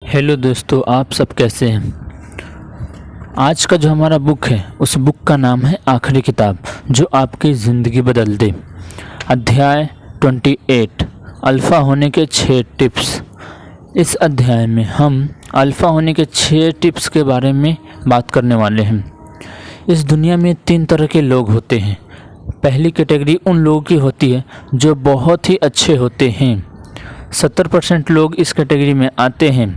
Hello दोस्तों, आप सब कैसे हैं। आज का जो हमारा बुक है उस बुक का नाम है आखिरी किताब जो आपकी ज़िंदगी बदल दे। अध्याय 28 अल्फ़ा होने के 6 टिप्स। इस अध्याय में हम अल्फ़ा होने के 6 टिप्स के बारे में बात करने वाले हैं। इस दुनिया में 3 तरह के लोग होते हैं। पहली कैटेगरी उन लोगों की होती है जो बहुत ही अच्छे होते हैं। 70% लोग इस कैटेगरी में आते हैं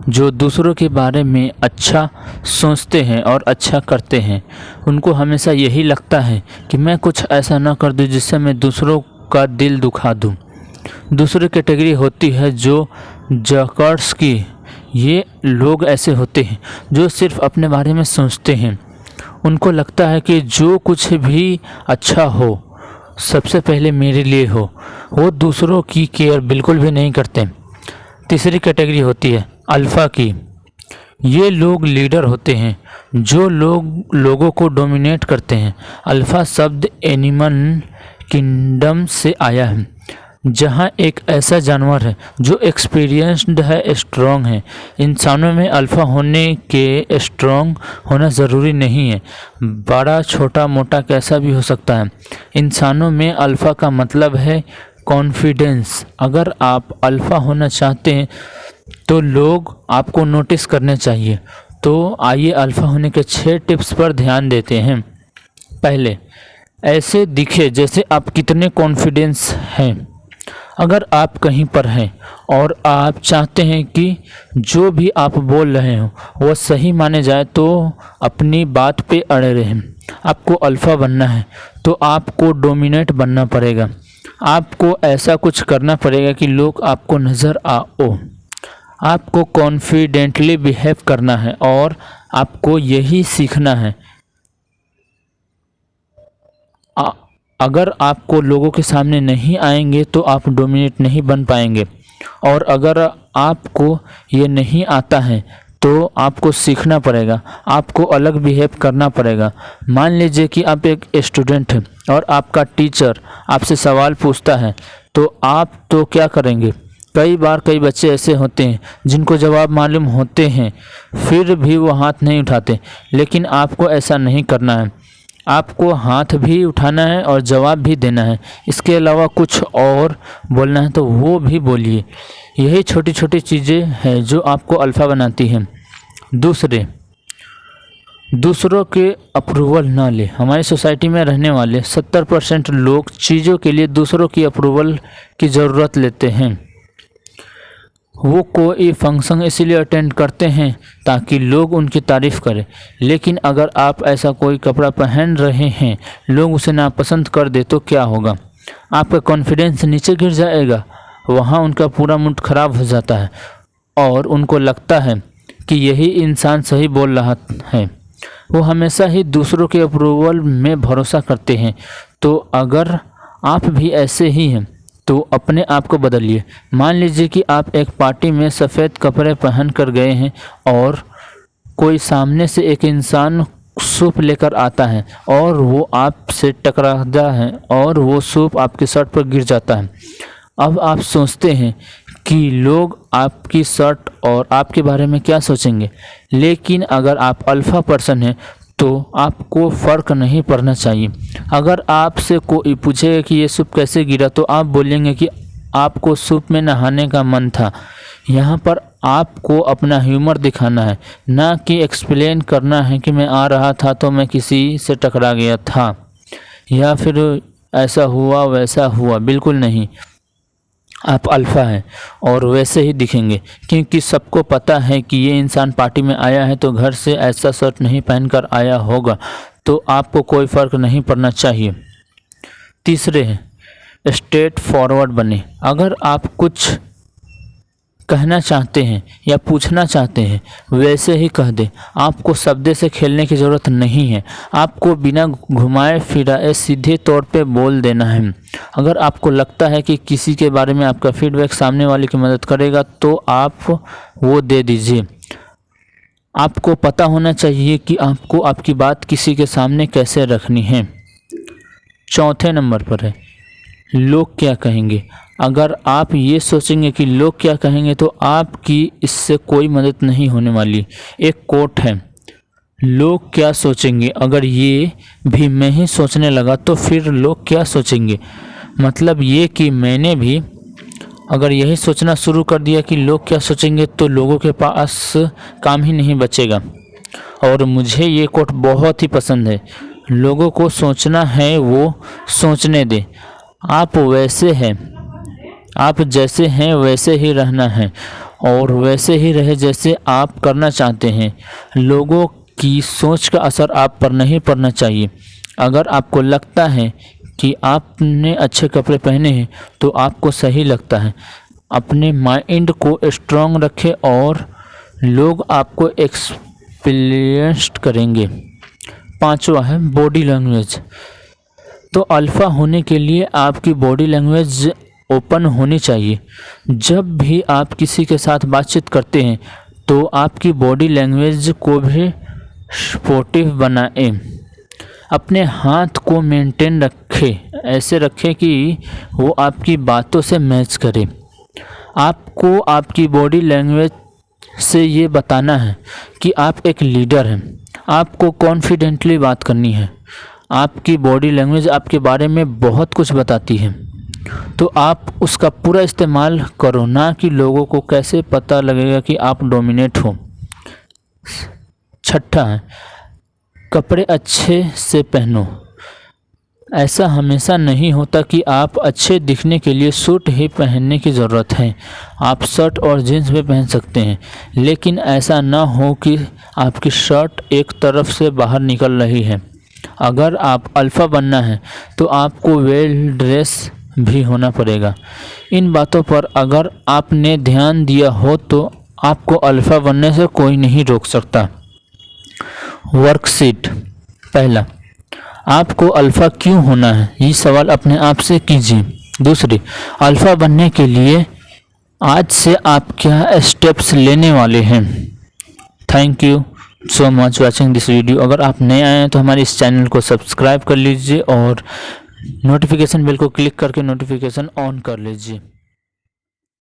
जो दूसरों के बारे में अच्छा सोचते हैं और अच्छा करते हैं। उनको हमेशा यही लगता है कि मैं कुछ ऐसा ना कर दूं जिससे मैं दूसरों का दिल दुखा दूं। दूसरी कैटेगरी होती है जो जकर्स की। ये लोग ऐसे होते हैं जो सिर्फ अपने बारे में सोचते हैं। उनको लगता है कि जो कुछ भी अच्छा हो सबसे पहले मेरे लिए हो। वो दूसरों की केयर बिल्कुल भी नहीं करते। तीसरी कैटेगरी होती है अल्फ़ा की। ये लोग लीडर होते हैं जो लोगों को डोमिनेट करते हैं। अल्फ़ा शब्द एनिमल किंगडम से आया है, जहाँ एक ऐसा जानवर है जो एक्सपीरियंस्ड है, स्ट्रॉन्ग है। इंसानों में अल्फ़ा होने के स्ट्रॉन्ग होना ज़रूरी नहीं है, बड़ा छोटा मोटा कैसा भी हो सकता है। इंसानों में अल्फ़ा का मतलब है कॉन्फिडेंस। अगर आप अल्फ़ा होना चाहते हैं तो लोग आपको नोटिस करने चाहिए। तो आइए अल्फ़ा होने के 6 टिप्स पर ध्यान देते हैं। पहले, ऐसे दिखे जैसे आप कितने कॉन्फिडेंस हैं। अगर आप कहीं पर हैं और आप चाहते हैं कि जो भी आप बोल रहे हो वह सही माने जाए तो अपनी बात पे अड़े रहें। आपको अल्फ़ा बनना है तो आपको डोमिनेट बनना पड़ेगा। आपको ऐसा कुछ करना पड़ेगा कि लोग आपको नज़र आओ। आपको कॉन्फिडेंटली बिहेव करना है और आपको यही सीखना है। अगर आपको लोगों के सामने नहीं आएंगे तो आप डोमिनेट नहीं बन पाएंगे। और अगर आपको ये नहीं आता है तो आपको सीखना पड़ेगा। आपको अलग बिहेव करना पड़ेगा। मान लीजिए कि आप एक स्टूडेंट हैं और आपका टीचर आपसे सवाल पूछता है तो आप तो क्या करेंगे। कई बार कई बच्चे ऐसे होते हैं जिनको जवाब मालूम होते हैं फिर भी वो हाथ नहीं उठाते, लेकिन आपको ऐसा नहीं करना है। आपको हाथ भी उठाना है और जवाब भी देना है। इसके अलावा कुछ और बोलना है तो वो भी बोलिए। यही छोटी छोटी चीज़ें हैं जो आपको अल्फ़ा बनाती हैं। दूसरों के अप्रूवल ना ले। हमारी सोसाइटी में रहने वाले 70% लोग चीज़ों के लिए दूसरों की अप्रूवल की ज़रूरत लेते हैं। वो कोई फंक्शन इसीलिए अटेंड करते हैं ताकि लोग उनकी तारीफ़ करें। लेकिन अगर आप ऐसा कोई कपड़ा पहन रहे हैं लोग उसे नापसंद कर दे तो क्या होगा। आपका कॉन्फिडेंस नीचे गिर जाएगा। वहाँ उनका पूरा मूड ख़राब हो जाता है और उनको लगता है कि यही इंसान सही बोल रहा है। वो हमेशा ही दूसरों के अप्रूवल में भरोसा करते हैं। तो अगर आप भी ऐसे ही हैं तो अपने आप को बदलिए। मान लीजिए कि आप एक पार्टी में सफ़ेद कपड़े पहन कर गए हैं और कोई सामने से एक इंसान सूप लेकर आता है और वो आपसे टकराता है और वो सूप आपकी शर्ट पर गिर जाता है। अब आप सोचते हैं कि लोग आपकी शर्ट और आपके बारे में क्या सोचेंगे। लेकिन अगर आप अल्फ़ा पर्सन हैं तो आपको फ़र्क नहीं पड़ना चाहिए। अगर आपसे कोई पूछेगा कि ये सूप कैसे गिरा तो आप बोलेंगे कि आपको सूप में नहाने का मन था। यहाँ पर आपको अपना ह्यूमर दिखाना है, ना कि एक्सप्लेन करना है कि मैं आ रहा था तो मैं किसी से टकरा गया था या फिर ऐसा हुआ वैसा हुआ। बिल्कुल नहीं, आप अल्फ़ा हैं और वैसे ही दिखेंगे क्योंकि सबको पता है कि ये इंसान पार्टी में आया है तो घर से ऐसा शर्ट नहीं पहनकर आया होगा। तो आपको कोई फ़र्क नहीं पड़ना चाहिए। तीसरे हैं स्ट्रेट फॉरवर्ड बने। अगर आप कुछ कहना चाहते हैं या पूछना चाहते हैं वैसे ही कह दें। आपको शब्द से खेलने की ज़रूरत नहीं है। आपको बिना घुमाए फिराए सीधे तौर पे बोल देना है। अगर आपको लगता है कि किसी के बारे में आपका फीडबैक सामने वाले की मदद करेगा तो आप वो दे दीजिए। आपको पता होना चाहिए कि आपको आपकी बात किसी के सामने कैसे रखनी है। चौथे नंबर पर है लोग क्या कहेंगे। अगर आप ये सोचेंगे कि लोग क्या कहेंगे तो आपकी इससे कोई मदद नहीं होने वाली। एक कोट है, लोग क्या सोचेंगे, अगर ये भी मैं ही सोचने लगा तो फिर लोग क्या सोचेंगे। मतलब ये कि मैंने भी अगर यही सोचना शुरू कर दिया कि लोग क्या सोचेंगे तो लोगों के पास काम ही नहीं बचेगा। और मुझे ये कोट बहुत ही पसंद है, लोगों को सोचना है वो सोचने दें, आप वैसे हैं, आप जैसे हैं वैसे ही रहना है और वैसे ही रहे जैसे आप करना चाहते हैं। लोगों की सोच का असर आप पर नहीं पड़ना चाहिए। अगर आपको लगता है कि आपने अच्छे कपड़े पहने हैं तो आपको सही लगता है। अपने माइंड को स्ट्रांग रखें और लोग आपको एक्सपीरियंस्ड करेंगे। 5वां है बॉडी लैंग्वेज। तो अल्फ़ा होने के लिए आपकी बॉडी लैंग्वेज ओपन होनी चाहिए। जब भी आप किसी के साथ बातचीत करते हैं तो आपकी बॉडी लैंग्वेज को भी सपोर्टिव बनाएं। अपने हाथ को मेंटेन रखें, ऐसे रखें कि वो आपकी बातों से मैच करे। आपको आपकी बॉडी लैंग्वेज से ये बताना है कि आप एक लीडर हैं। आपको कॉन्फिडेंटली बात करनी है। आपकी बॉडी लैंग्वेज आपके बारे में बहुत कुछ बताती है, तो आप उसका पूरा इस्तेमाल करो, ना कि लोगों को कैसे पता लगेगा कि आप डोमिनेट हो। 6 है कपड़े अच्छे से पहनो। ऐसा हमेशा नहीं होता कि आप अच्छे दिखने के लिए सूट ही पहनने की ज़रूरत है। आप शर्ट और जीन्स भी पहन सकते हैं, लेकिन ऐसा ना हो कि आपकी शर्ट एक तरफ से बाहर निकल रही है। अगर आप अल्फ़ा बनना है तो आपको वेल ड्रेस भी होना पड़ेगा। इन बातों पर अगर आपने ध्यान दिया हो तो आपको अल्फ़ा बनने से कोई नहीं रोक सकता। वर्कशीट। पहला, आपको अल्फ़ा क्यों होना है, ये सवाल अपने आप से कीजिए। दूसरी, अल्फ़ा बनने के लिए आज से आप क्या स्टेप्स लेने वाले हैं। Thank you so much watching this video. अगर आप नए आए हैं तो हमारे इस चैनल को सब्सक्राइब कर लीजिए और नोटिफिकेशन बेल को क्लिक करके नोटिफिकेशन ऑन कर लीजिए।